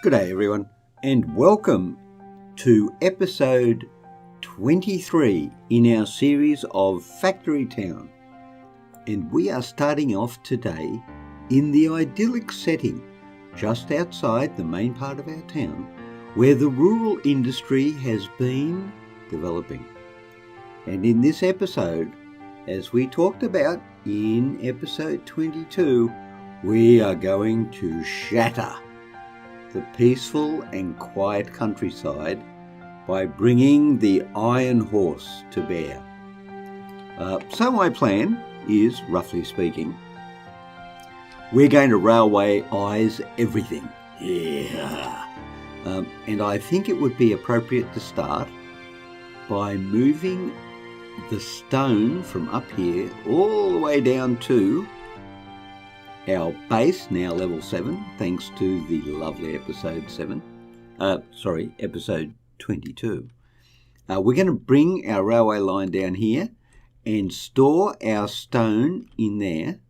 Good day everyone, and welcome to episode 23 in our series of Factory Town. And we are starting off today in the idyllic setting just outside the main part of our town where the rural industry has been developing. And in this episode, as we talked about in episode 22, we are going to shatter the peaceful and quiet countryside by bringing the iron horse to bear. So my plan is, roughly speaking, we're going to railway-ise everything. Yeah. And I think it would be appropriate to start by moving the stone from up here all the way down to our base, now level 7, thanks to the lovely episode 22. We're going to bring our railway line down here and store our stone in there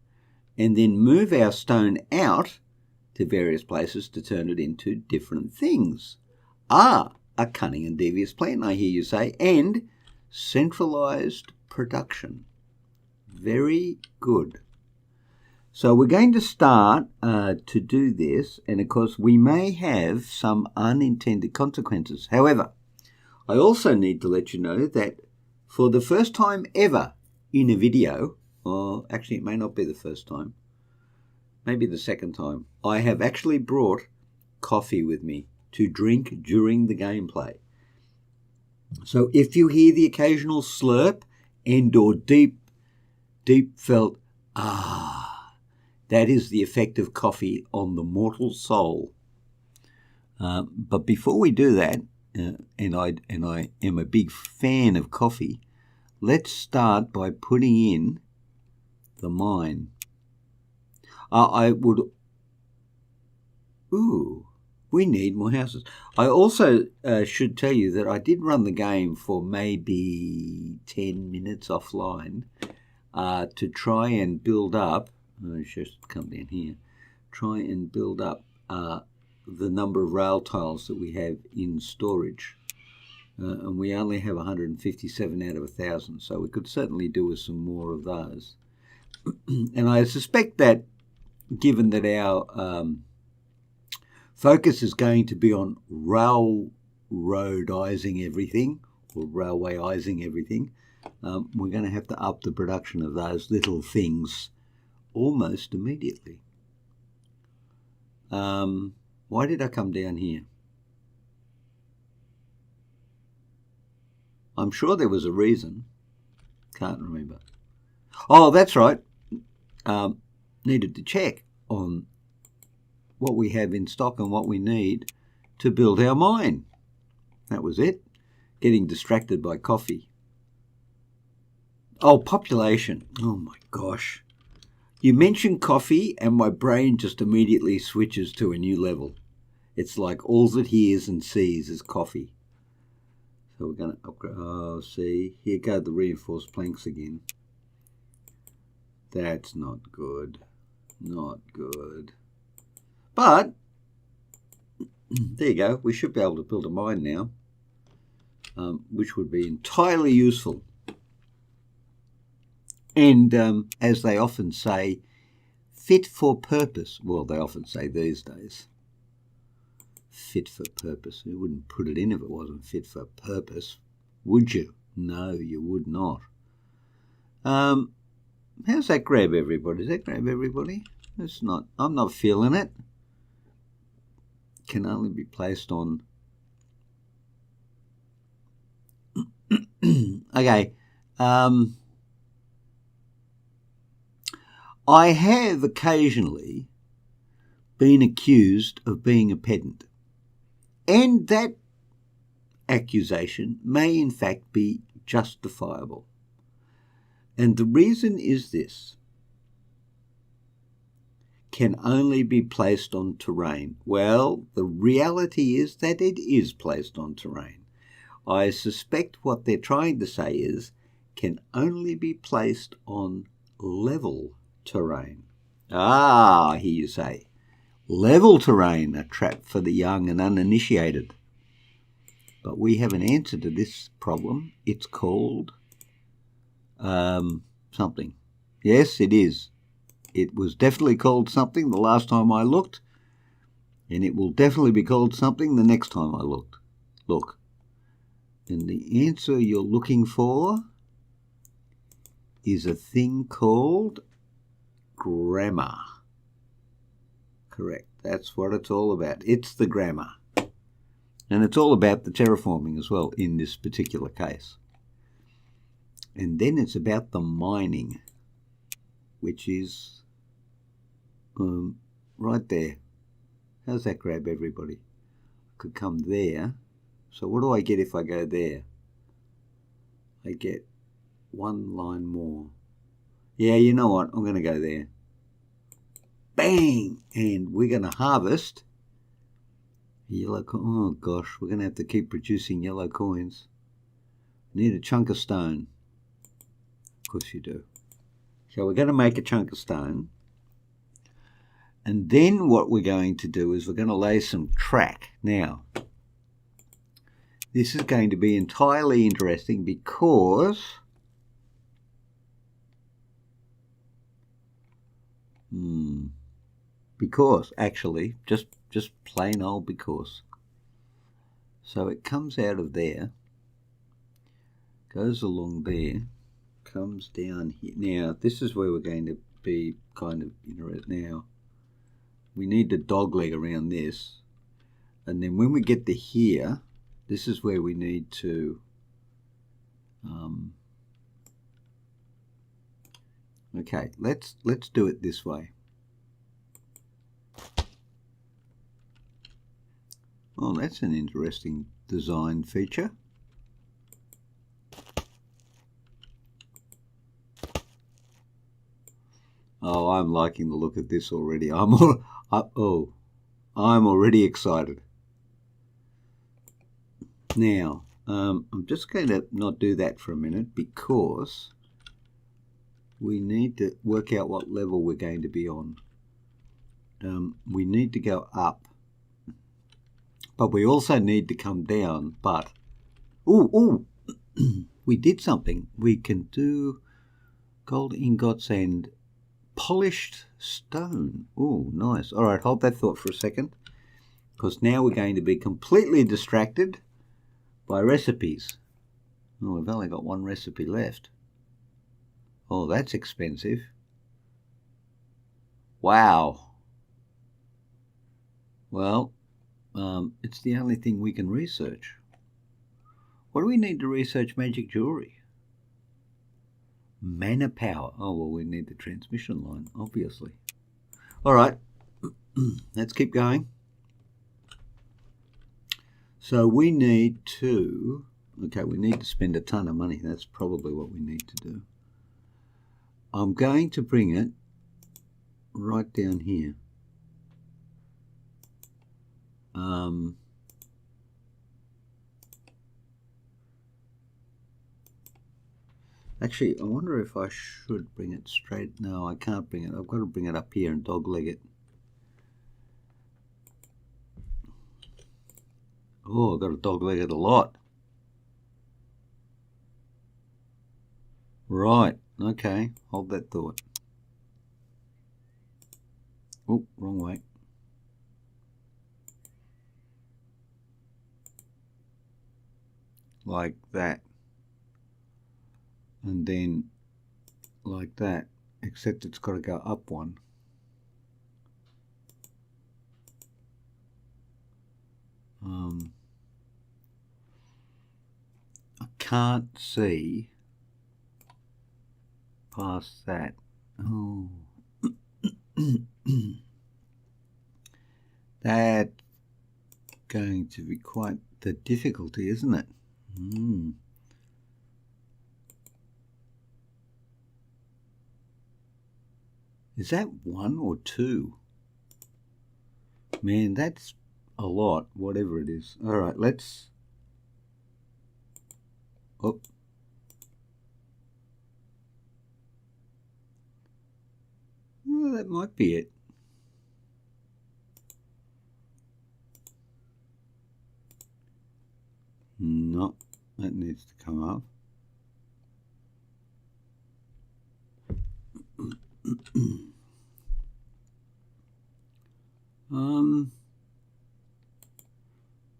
and then move our stone out to various places to turn it into different things. A cunning and devious plan, I hear you say, and centralised production. Very good. So we're going to start to do this, and of course we may have some unintended consequences. However, I also need to let you know that for the first time ever in a video, or actually it may not be the first time, maybe the second time, I have actually brought coffee with me to drink during the gameplay. So if you hear the occasional slurp and or deep felt that is the effect of coffee on the mortal soul. But before we do that, and I am a big fan of coffee, let's start by putting in the mine. We need more houses. I also should tell you that I did run the game for maybe 10 minutes offline to try and build up. Let's just come down here. Try and build up the number of rail tiles that we have in storage. And we only have 157 out of 1,000, so we could certainly do with some more of those. And I suspect that given that our focus is going to be on railroadising everything, or railwayising everything, we're going to have to up the production of those little things almost immediately. Why did I come down here? I'm sure there was a reason. Can't remember. Oh, that's right. Needed to check on what we have in stock and what we need to build our mine. That was it. Getting distracted by coffee. Oh, population. Oh my gosh. You mention coffee and my brain just immediately switches to a new level. It's like all it hears and sees is coffee. So we're going to upgrade. Oh, see, here go the reinforced planks again. That's not good. Not good. But, there you go. We should be able to build a mine now, which would be entirely useful. And as they often say, fit for purpose. Well, they often say these days, fit for purpose. You wouldn't put it in if it wasn't fit for purpose, would you? No, you would not. How's that grab everybody? Does that grab everybody? It's not. I'm not feeling it. Can only be placed on. Okay. I have occasionally been accused of being a pedant, and that accusation may in fact be justifiable. And the reason is this: can only be placed on terrain. Well, the reality is that it is placed on terrain. I suspect what they're trying to say is can only be placed on level terrain. Ah, I hear you say, Level terrain, a trap for the young and uninitiated. But we have an answer to this problem. It's called something. Yes, it is. It was definitely called something the last time I looked, and it will definitely be called something the next time I look. And the answer you're looking for is a thing called grammar. Correct. That's what it's all about. It's the grammar. And it's all about the terraforming as well in this particular case. And then it's about the mining, which is right there. How's that grab everybody? I could come there. So what do I get if I go there? I get one line more. Yeah, you know what? I'm going to go there. Bang! And we're going to harvest yellow coin. Oh gosh, we're going to have to keep producing yellow coins. Need a chunk of stone. Of course you do. So we're going to make a chunk of stone. And then what we're going to do is we're going to lay some track. Now, this is going to be entirely interesting because actually, just plain old because. So it comes out of there, goes along there, comes down here. Now, this is where we're going to be kind of interested now. We need to dogleg around this. And then when we get to here, this is where we need to okay, let's do it this way. Oh, that's an interesting design feature. Oh, I'm liking the look of this already. I'm already excited. Now, I'm just going to not do that for a minute because we need to work out what level we're going to be on. We need to go up, but we also need to come down. But, we did something. We can do gold ingots and polished stone. Oh, nice. All right, hold that thought for a second, because now we're going to be completely distracted by recipes. Oh, we've only got one recipe left. Oh, that's expensive. Wow. Well, it's the only thing we can research. What do we need to research magic jewelry? Mana power. Oh, well, we need the transmission line, obviously. All right, let's keep going. So we need to, we need to spend a ton of money. That's probably what we need to do. I'm going to bring it right down here. Actually, I wonder if I should bring it straight. No, I can't bring it. I've got to bring it up here and dogleg it. Oh, I've got to dogleg it a lot. Right, okay, hold that thought. Oh, wrong way. Like that. And then like that, except it's got to go up one. I can't see past that. Oh. That's going to be quite the difficulty, isn't it? Is that 1 or 2? Man, that's a lot, whatever it is. All right, let's... Oh. Well, that might be it. That needs to come up.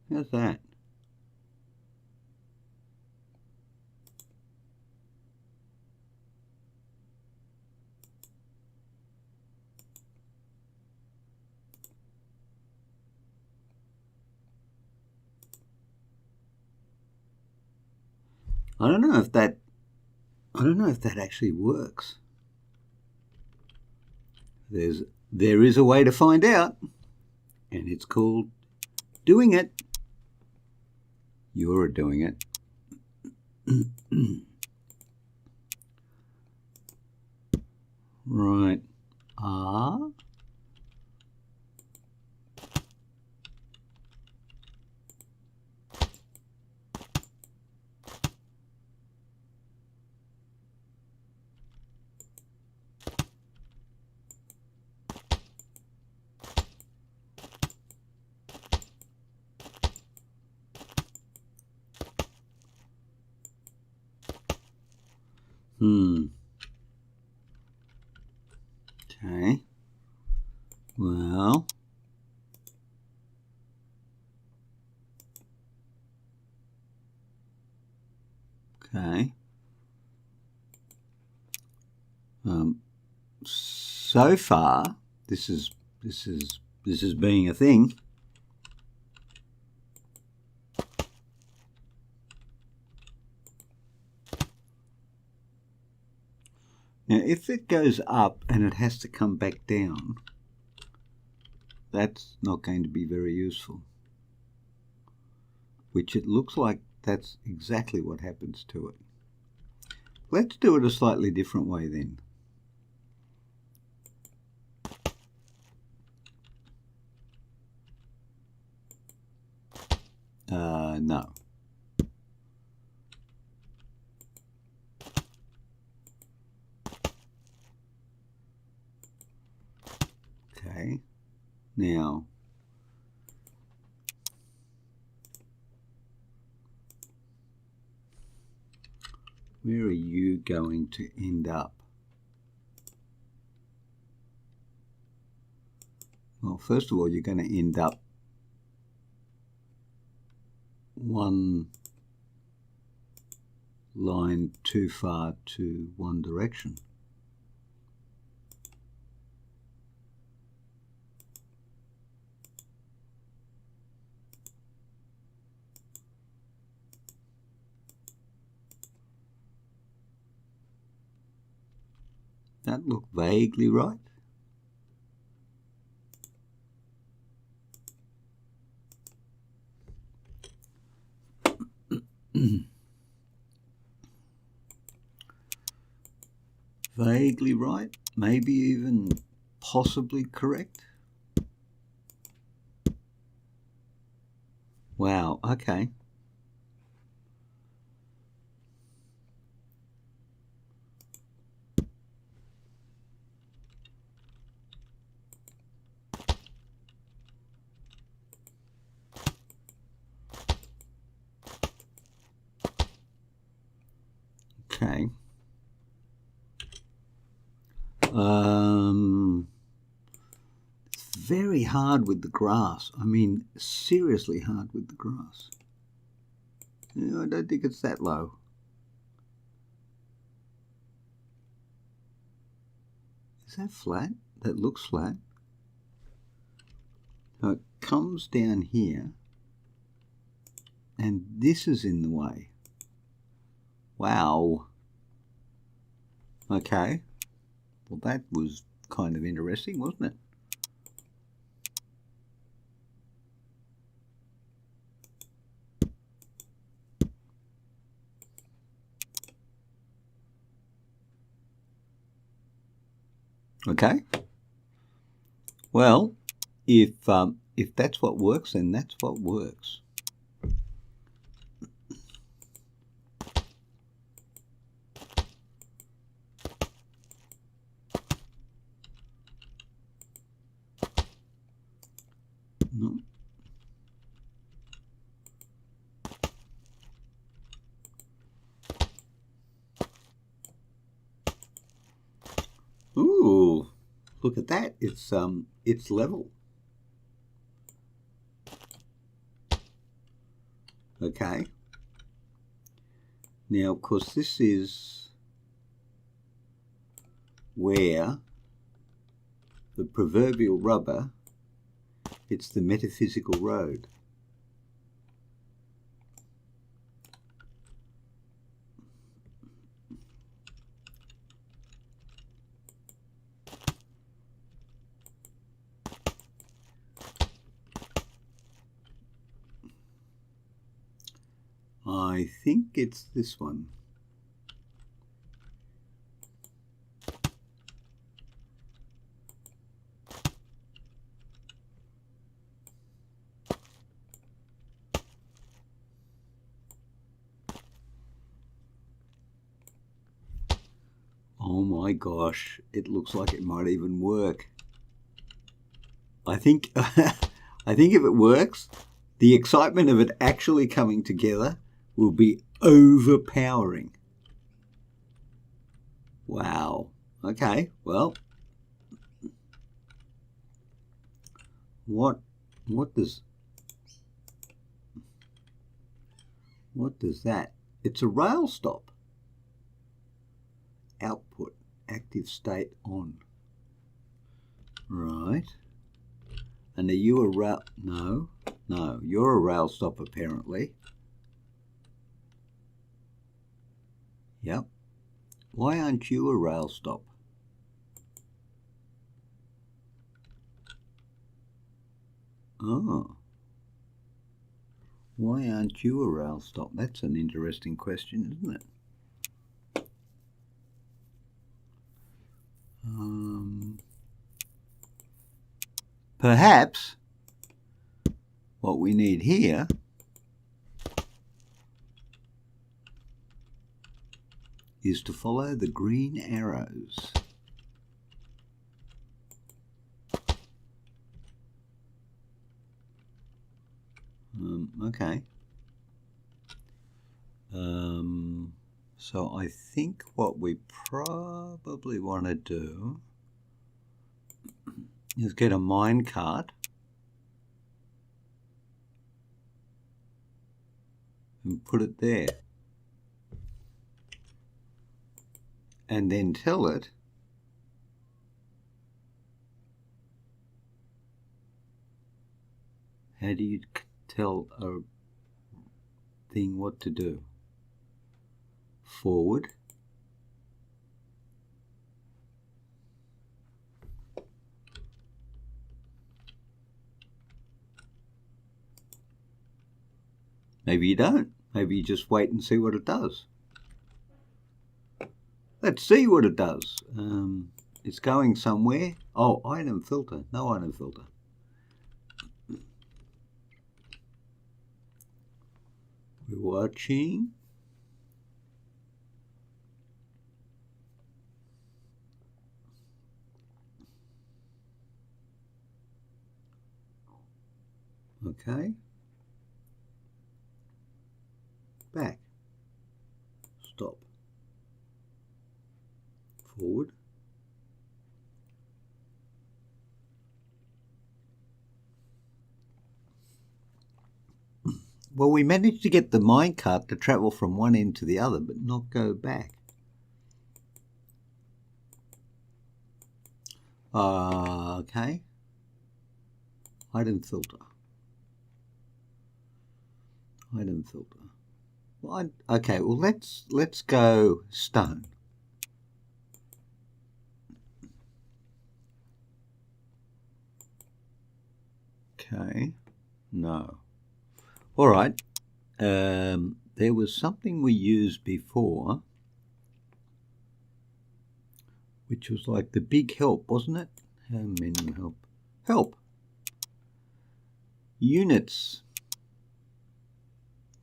How's that? I don't know if that actually works. There is a way to find out, and it's called doing it. You're doing it. Right. Okay. Well. Okay. So far, this is being a thing. Now, if it goes up and it has to come back down, that's not going to be very useful. Which it looks like that's exactly what happens to it. Let's do it a slightly different way then. No. Okay. Now, where are you going to end up? Well, first of all, you're going to end up one line too far to one direction. That looked vaguely right. Vaguely right, maybe even possibly correct. Wow, okay. Okay. It's very hard with the grass. I mean, seriously hard with the grass. I don't think it's that low. Is that flat? That looks flat. So it comes down here, and this is in the way. Wow. Okay. Well, that was kind of interesting, wasn't it? Okay. Well, if that's what works, then that's what works. No. Ooh, look at that. It's level. Okay. Now, of course, this is where the proverbial rubber hits the metaphysical road. I think it's this one. Oh my gosh, it looks like it might even work. I think I think if it works, the excitement of it actually coming together will be overpowering. Wow. Okay, well, what does that? It's a rail stop. Output, active state on. Right. And are you a rail? No, you're a rail stop apparently. Yep. Why aren't you a rail stop? Oh. Why aren't you a rail stop? That's an interesting question, isn't it? Perhaps what we need here is to follow the green arrows. Okay. So I think what we probably want to do is get a mine cart and put it there. And then tell it how do you tell a thing what to do? Forward. Maybe you don't. Maybe you just wait and see what it does. Let's see what it does. It's going somewhere. Oh, item filter. No item filter. We're watching. Okay. Back. Stop. Forward. Well, we managed to get the minecart to travel from one end to the other, but not go back. Okay. Item filter. Item filter. Well, okay. Well, let's go stone. Okay. No. All right. There was something we used before, which was like the big help, wasn't it? How many help? Help. Units.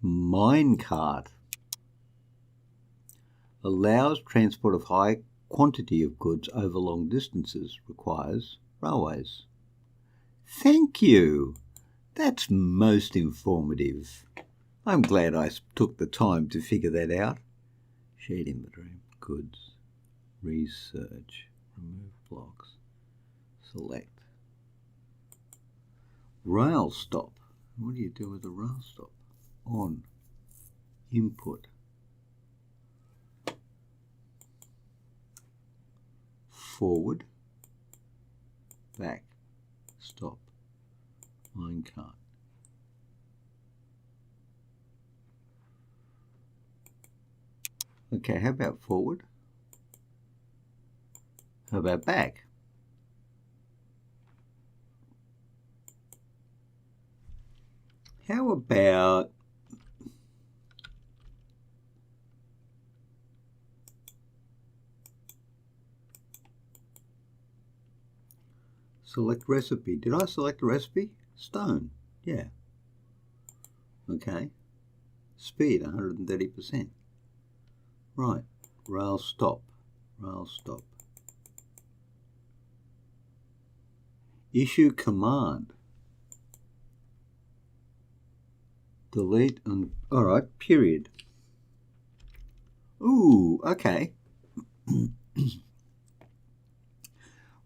Minecart. Allows transport of high quantity of goods over long distances. Requires railways. Thank you. That's most informative. I'm glad I took the time to figure that out. Shared inventory, goods, research, remove blocks, select. Rail stop. What do you do with the rail stop? On, input, forward, back, stop, minecart. Okay, how about forward? How about back? How about select recipe? Did I select a recipe? Stone. Yeah. Okay. Speed 130%. Right. Rail stop. Rail stop. Issue command. Delete and alright, period. Ooh, okay.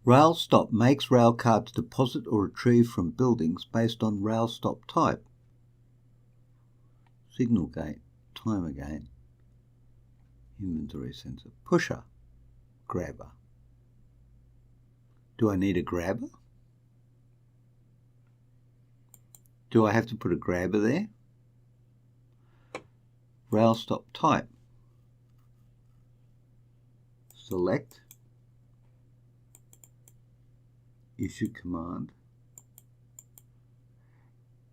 Rail stop makes rail carts deposit or retrieve from buildings based on rail stop type. Signal gate, timer gate, inventory sensor, pusher, grabber. Do I need a grabber? Do I have to put a grabber there? Rail stop type. Select. Issue command.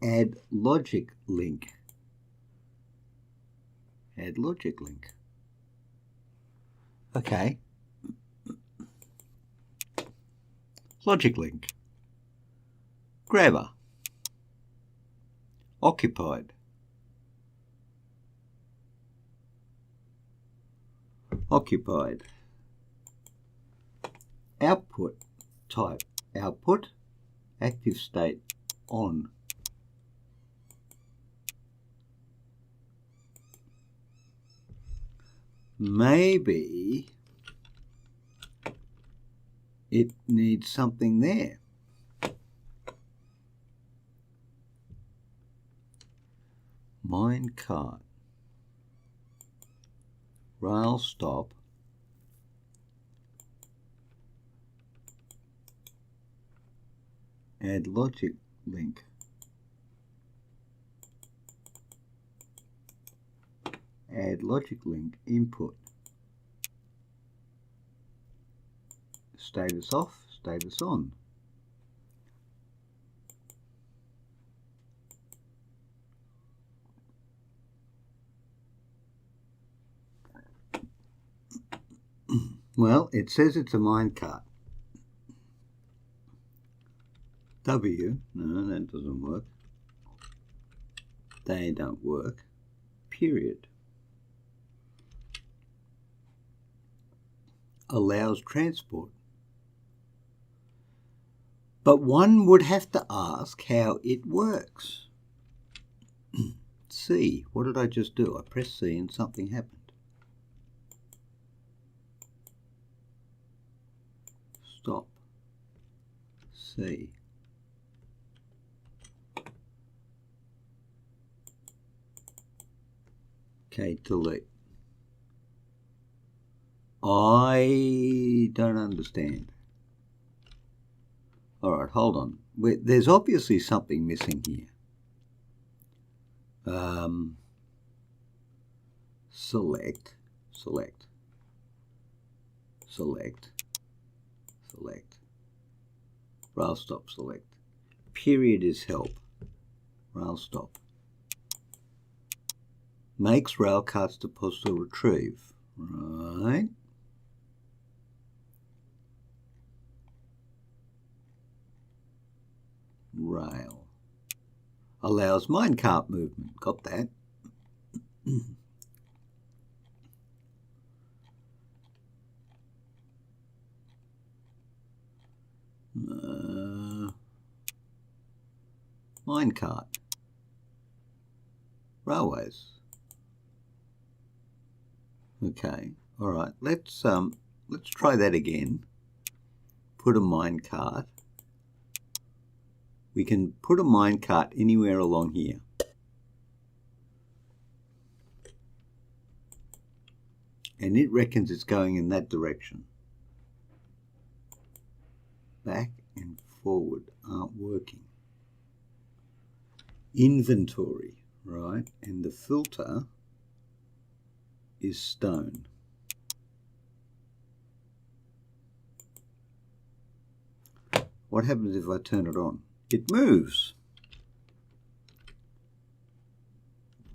Add logic link. Add logic link. Okay. Logic link. Grabber. Occupied. Occupied. Output type. Output. Active state on. Maybe it needs something there. Minecart. Rail stop. Add logic link. Add logic link input. Status off, status on. Well, it says it's a minecart. W, no, that doesn't work. They don't work. Period. Allows transport. But one would have to ask how it works. C, what did I just do? I pressed C and something happened. Stop. C. Okay, delete. I don't understand. All right, hold on. There's obviously something missing here. Select, select, select, select. Rail stop, select. Period is help. Rail stop. Makes rail carts deposit or retrieve. Right. Rail. Allows minecart movement. Got that. Minecart. Railways. Okay. All right. Let's try that again. put a minecart. We can put a minecart anywhere along here. And it reckons it's going in that direction. Back and forward aren't working. Inventory, right? And the filter is stone. What happens if I turn it on? It moves.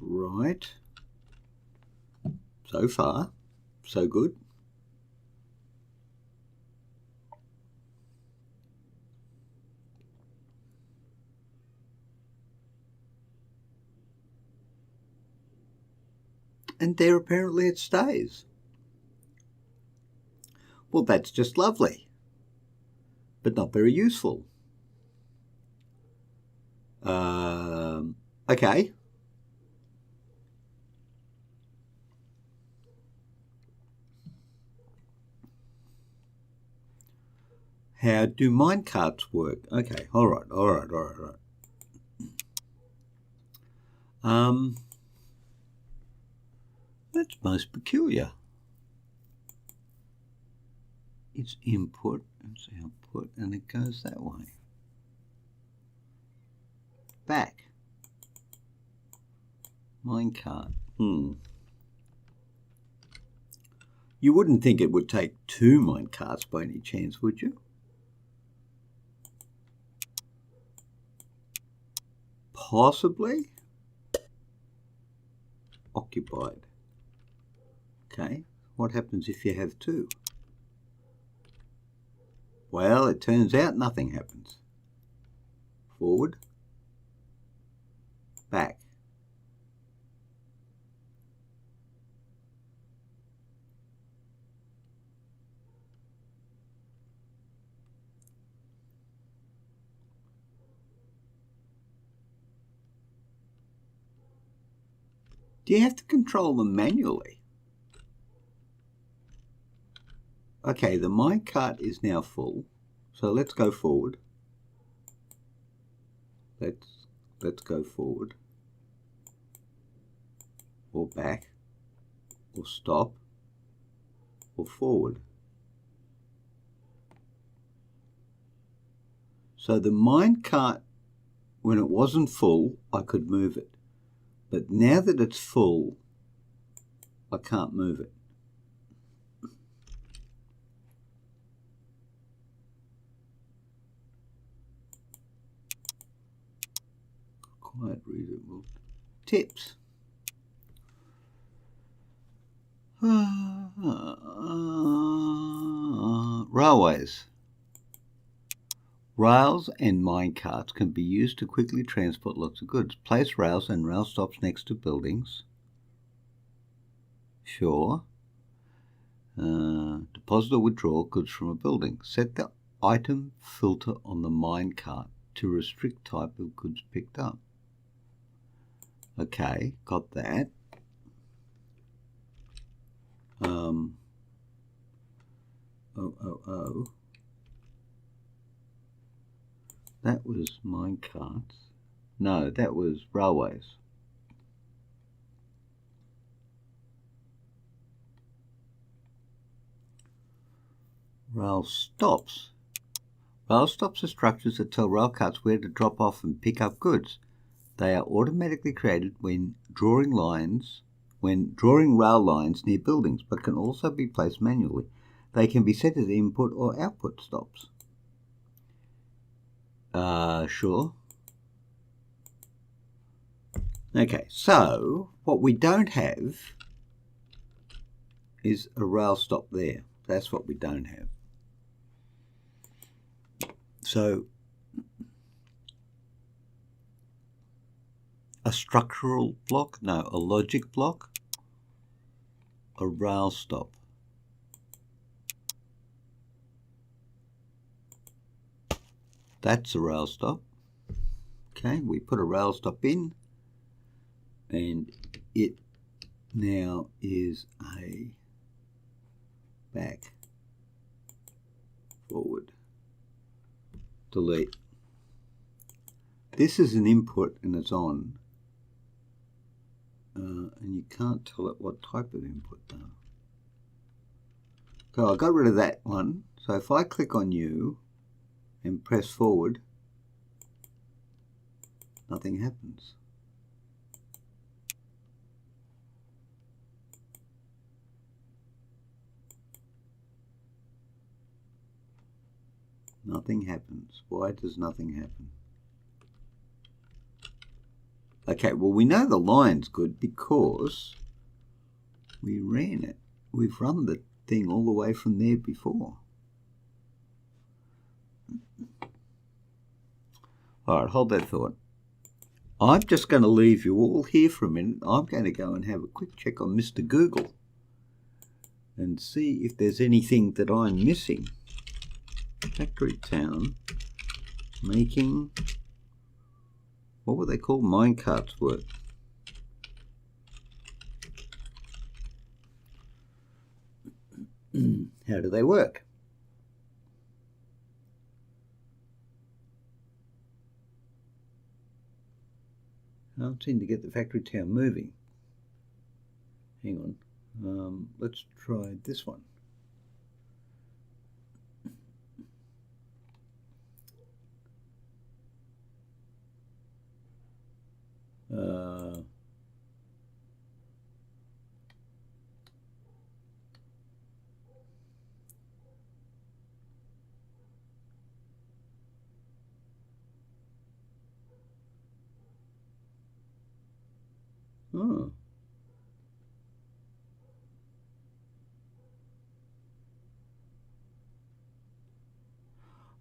Right. So far, so good. And there apparently it stays. Well, that's just lovely, but not very useful. Okay. How do minecarts work? Okay, all right. That's most peculiar. It's input, it's output, and it goes that way. Back. Minecart. You wouldn't think it would take 2 minecarts by any chance, would you? Possibly. Occupied. Okay, what happens if you have 2? Well, it turns out nothing happens. Forward. Back. Do you have to control them manually? Okay, the minecart is now full, so let's go forward. Let's go forward, or back, or stop, or forward. So the minecart, when it wasn't full, I could move it. But now that it's full, I can't move it. Quite reasonable. Tips. Railways. Rails and minecarts can be used to quickly transport lots of goods. Place rails and rail stops next to buildings. Sure. Deposit or withdraw goods from a building. Set the item filter on the minecart to restrict type of goods picked up. Okay, got that. That was minecarts. No, that was railways. Rail stops. Rail stops are structures that tell rail carts where to drop off and pick up goods. They are automatically created when drawing rail lines near buildings, but can also be placed manually. They can be set as input or output stops. Sure. Okay, so what we don't have is a rail stop there. That's what we don't have. So a structural block? No, a logic block? A rail stop. That's a rail stop. Okay, we put a rail stop in, and it now is a back, forward, delete. This is an input and it's on. And you can't tell it what type of input though. So I got rid of that one. So if I click on you and press forward, nothing happens. Nothing happens. Why does nothing happen? Okay, well, we know the line's good because we ran it. We've run the thing all the way from there before. All right, hold that thought. I'm just going to leave you all here for a minute. I'm going to go and have a quick check on Mr. Google and see if there's anything that I'm missing. Factory Town making, what were they called? Minecarts work. How do they work? I don't seem to get the Factory Town moving. Hang on. Let's try this one. Oh.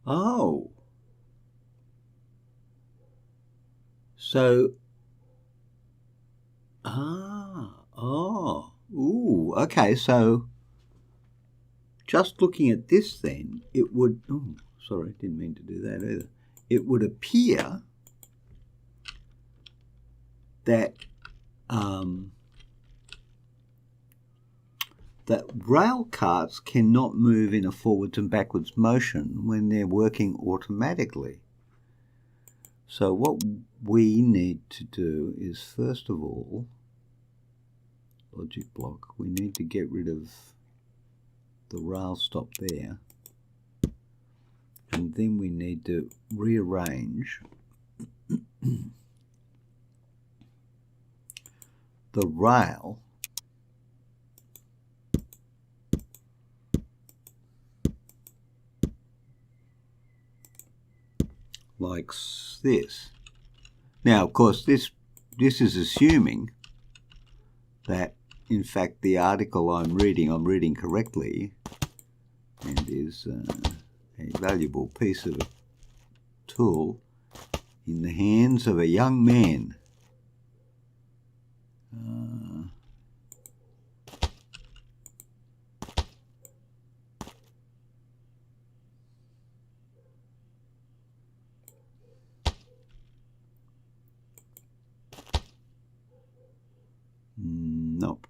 Oh. So, ooh, okay, so just looking at this then, it would, oh, sorry, didn't mean to do that either. It would appear that that rail carts cannot move in a forwards and backwards motion when they're working automatically. So what we need to do is, first of all, logic block, we need to get rid of the rail stop there, and then we need to rearrange the rail like this. Now, of course, this is assuming that, in fact, the article I'm reading correctly, and is a valuable piece of tool in the hands of a young man. Nope.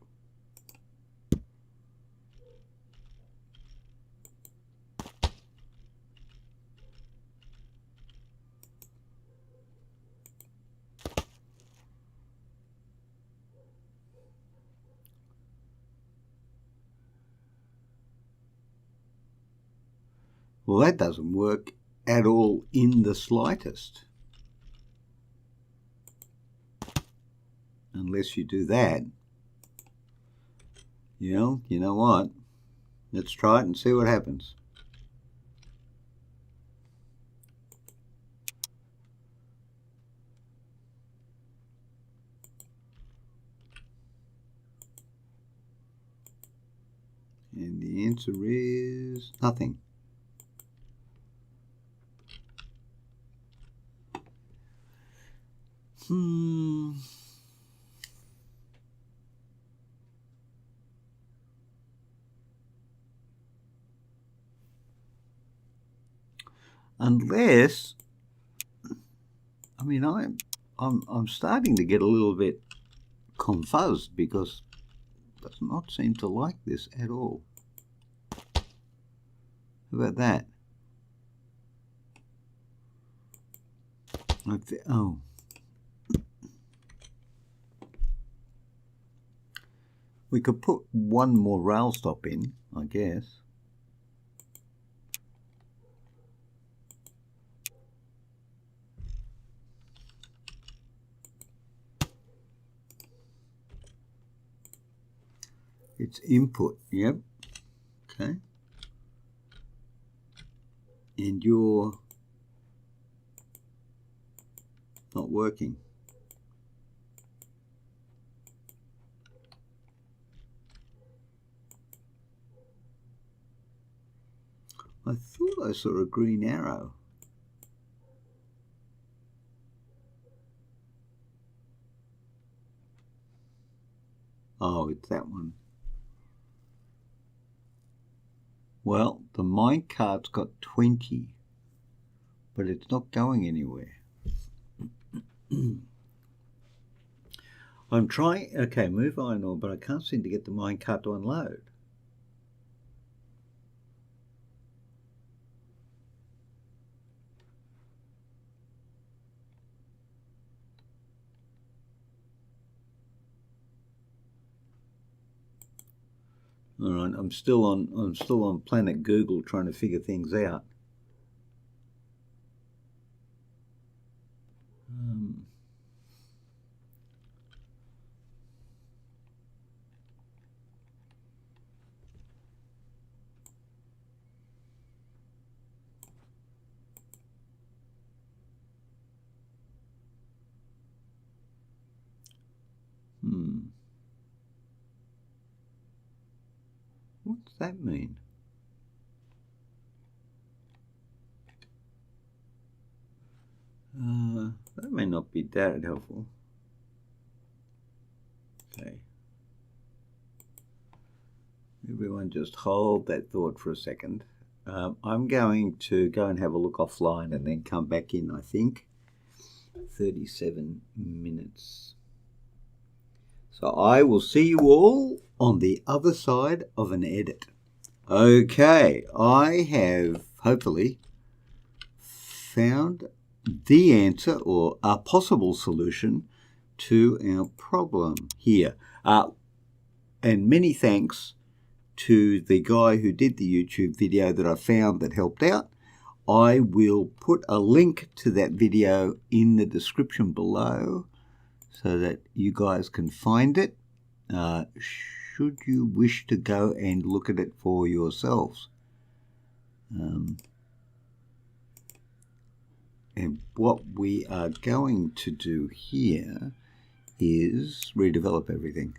Well, that doesn't work at all in the slightest. Unless you do that. You know what? Let's try it and see what happens. And the answer is nothing. Unless, I mean, I'm starting to get a little bit confused because it does not seem to like this at all. How about that? Oh. We could put one more rail stop in, I guess. It's input, yep. Okay. And you're not working. I thought I saw a green arrow. Oh, it's that one. Well, the minecart's got 20, but it's not going anywhere. I'm trying, okay, move iron ore, but I can't seem to get the minecart to unload. All right, I'm still on Planet Google trying to figure things out. What's that mean? That may not be that helpful. Okay. Everyone just hold that thought for a second. I'm going to go and have a look offline and then come back in, I think. 37 minutes. So I will see you all on the other side of an edit. Okay, I have hopefully found the answer or a possible solution to our problem here. And many thanks to the guy who did the YouTube video that I found that helped out. I will put a link to that video in the description below so that you guys can find it should you wish to go and look at it for yourselves. And what we are going to do here is redevelop everything.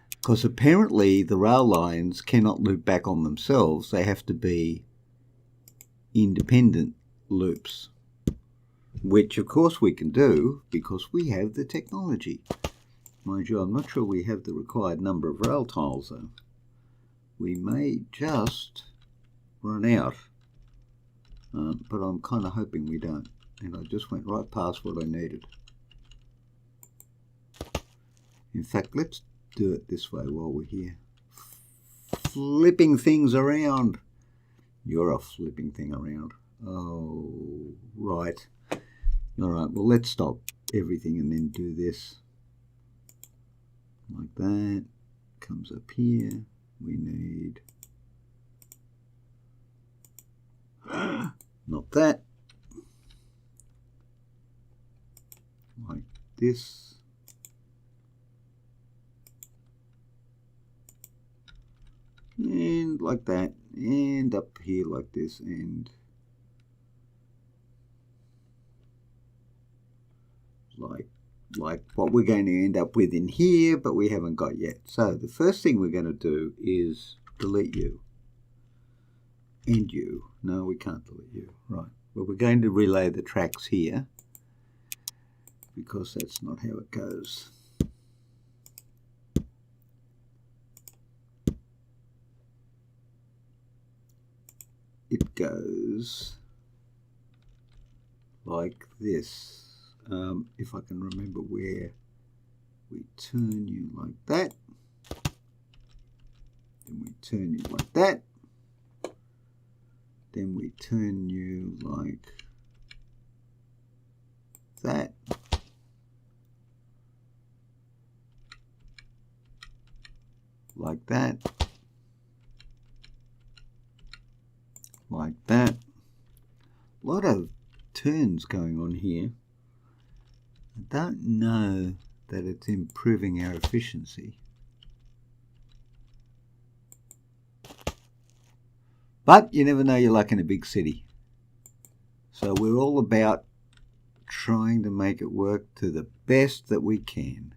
Because apparently the rail lines cannot loop back on themselves. They have to be independent loops, which of course we can do because we have the technology. Mind you, I'm not sure we have the required number of rail tiles though. We may just run out, but I'm kind of hoping we don't. And I just went right past what I needed. In fact, let's do it this way while we're here. Flipping things around. You're a flipping thing around. Oh, right. All right, well, let's stop everything and then do this. Like that. Comes up here. We need... not that. Like this. And like that. And up here like this. And like what we're going to end up with in here, but we haven't got yet. So the first thing we're going to do is delete you. And you. No, we can't delete you. Right. Well, we're going to relay the tracks here because that's not how it goes. It goes like this. If I can remember where we turn you like that, then we turn you like that, then we turn you like that. Like that. Like that. A lot of turns going on here. I don't know that it's improving our efficiency. But you never know your luck in a big city. So we're all about trying to make it work to the best that we can.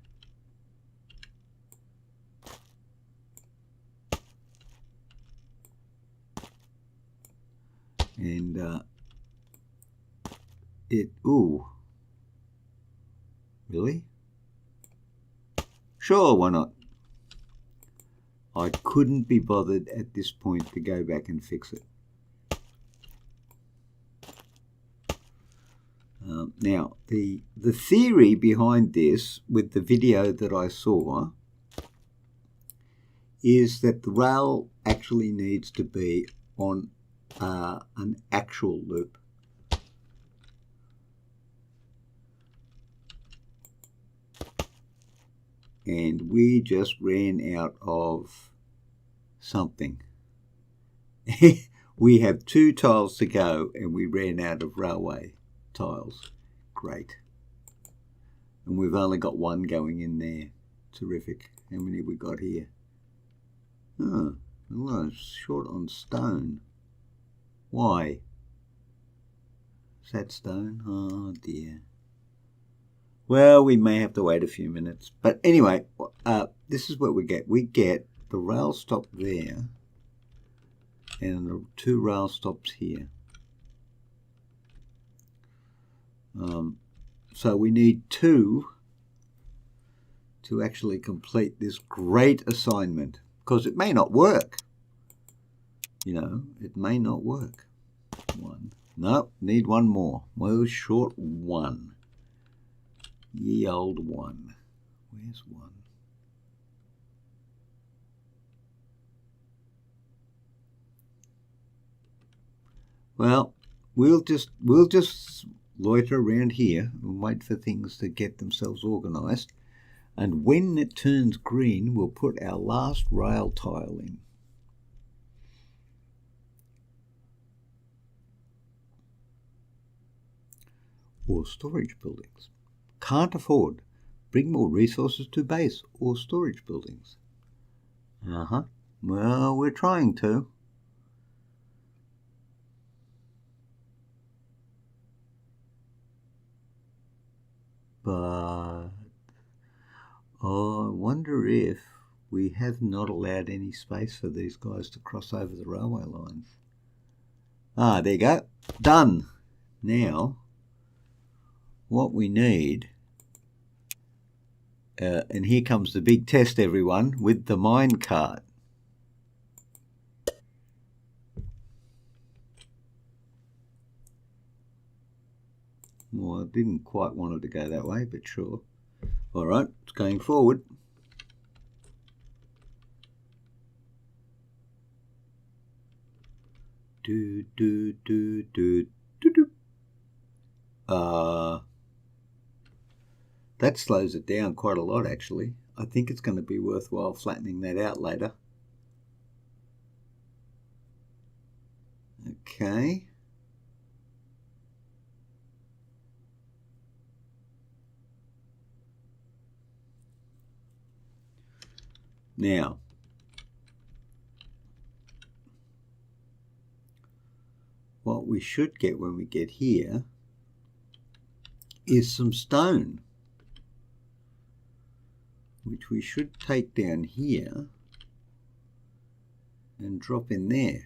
And ooh, really? Sure, why not? I couldn't be bothered at this point to go back and fix it. Now, the theory behind this, with the video that I saw, is that the rail actually needs to be on an actual loop. And we just ran out of something. We have 2 tiles to go and we ran out of railway tiles. Great. And we've only got 1 going in there. Terrific. How many have we got here? Oh, short on stone. Why? Is that stone? Oh dear. Well, we may have to wait a few minutes. But anyway, this is what we get. We get the rail stop there and the 2 rail stops here. So we need 2 to actually complete this great assignment, because it may not work. You know, it may not work. 1. No, need 1 more. Well, short 1. Ye old 1. Where's 1? Well, we'll just loiter around here and wait for things to get themselves organised. And when it turns green, we'll put our last rail tile in. Or storage buildings. Can't afford. Bring more resources to base or storage buildings. Well, we're trying to. But I wonder if we have not allowed any space for these guys to cross over the railway lines. Ah, there you go. Done. Now, what we need, and here comes the big test, everyone, with the mine cart. Well, I didn't quite want it to go that way, but sure. All right, it's going forward. That slows it down quite a lot, actually. I think it's going to be worthwhile flattening that out later. Okay. Now, what we should get when we get here is some stone, which we should take down here and drop in there.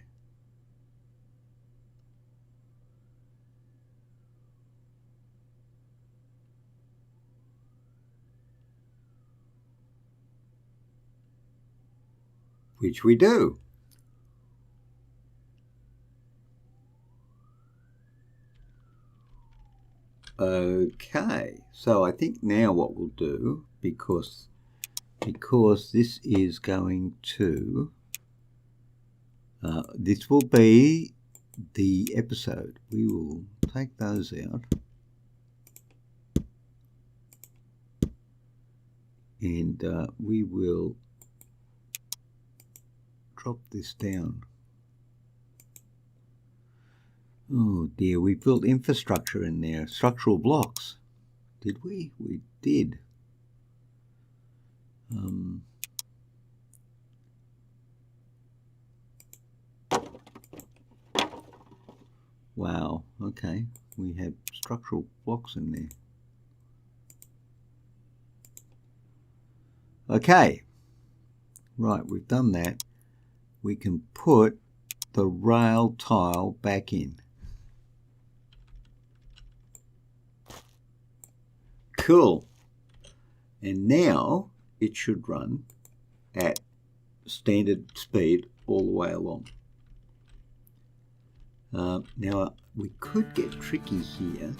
Which we do. Okay, so I think now what we'll do, because this is going to, this will be the episode. We will take those out. and we will drop this down. Oh dear, we built infrastructure in there, structural blocks. Did we? We did. Wow, okay. We have structural blocks in there. Okay, right, we've done that. We can put the rail tile back in. Cool. And now it should run at standard speed all the way along. Now we could get tricky here.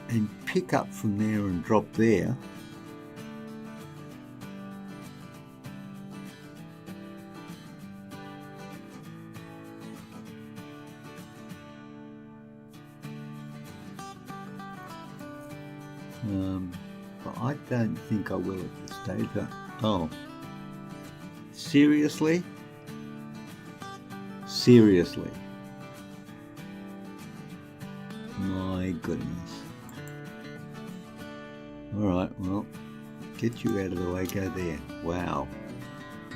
And pick up from there and drop there. But I don't think I will at this stage. Oh, seriously? Seriously? My goodness. Alright, well, get you out of the way, go there. Wow.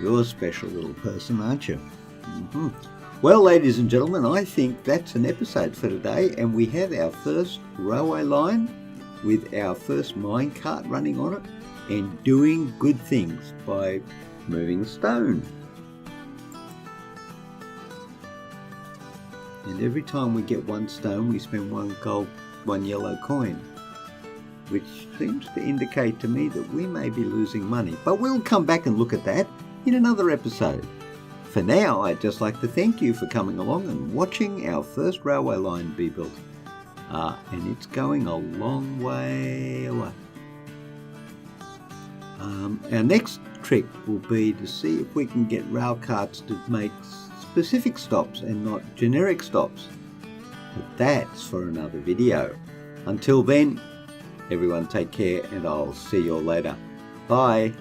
You're a special little person, aren't you? Well, ladies and gentlemen, I think that's an episode for today, and we have our first railway line with our first minecart running on it and doing good things by moving stone. And every time we get one stone, we spend one gold, one yellow coin, which seems to indicate to me that we may be losing money. But we'll come back and look at that in another episode. For now, I'd just like to thank you for coming along and watching our first railway line be built. And it's going a long way away. Our next trick will be to see if we can get rail carts to make specific stops and not generic stops. But that's for another video. Until then, everyone take care, and I'll see you all later. Bye.